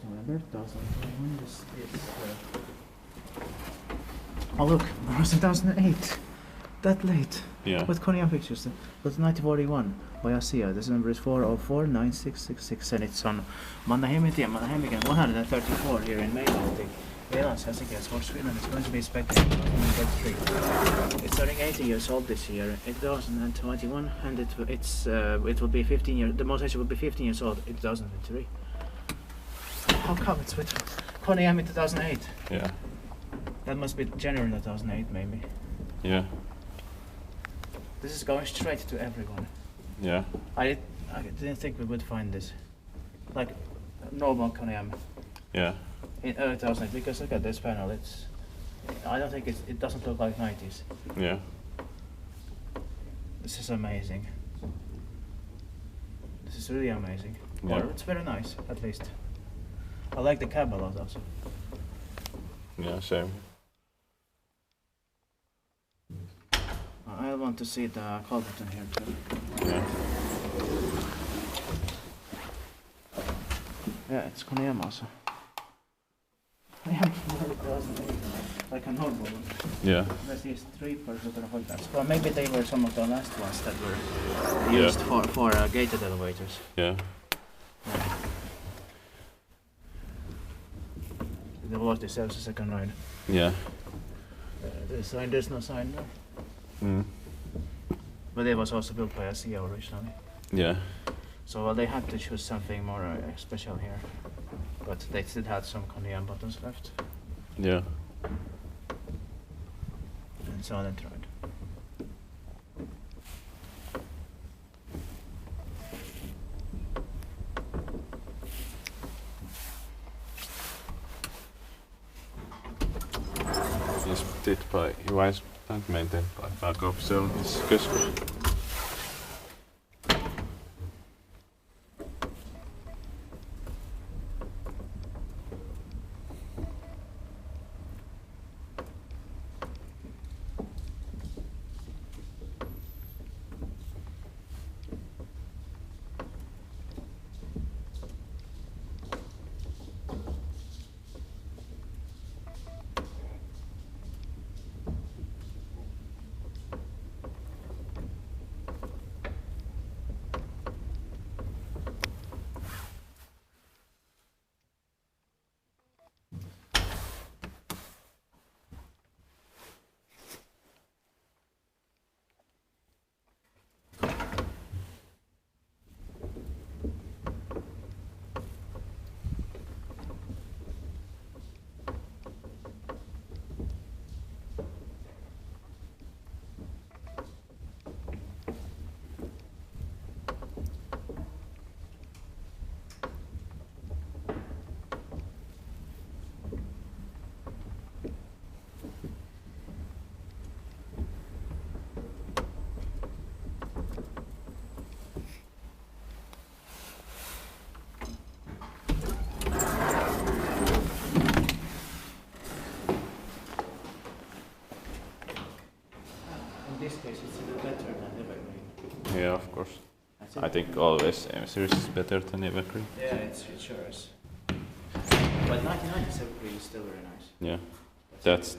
November 2021. This is. Oh look, it was 2008. That late. Yeah. With Kone M pictures. It was 1941 by ASEA. This number is 4049666 and it's on Mannerheimintie and Mannerheimigen 134 here in Mainland. Helsinki as for Finland. It's going to be inspected in 2023. It's turning 80 years old this year, 2021, and it will be 15 years. The modernization will be 15 years old in 2023. How come it's with Kone M in 2008? Yeah. That must be January 2008, maybe. Yeah. This is going straight to everyone. Yeah. I didn't think we would find this, like normal Kone M. Yeah. In early 2008, because look at this panel. I don't think it doesn't look like 90s. Yeah. This is amazing. This is really amazing. Yeah. Or it's very nice, at least. I like the cab a lot also. Yeah, same. I want to see the call button here too. Yeah. Yeah, it's Kone M also. Yeah, like a normal one. Yeah. There's these three particular hotels. Well, maybe they were some of the last ones that were used for gated elevators. Yeah. The velocity serves a second line. Yeah. There's no sign now. Mm. But it was also built by ASEA originally. Yeah. So they had to choose something more special here. But they still had some Kone M buttons left. Yeah. And so they tried. Inspected by Device and maintained by Backup Service Keskus. In this case, it's even better than Evergreen. Yeah, of course. I think always M-Series is better than Evergreen. Yeah, it sure is. But 99 Evergreen is still very nice. Yeah. That's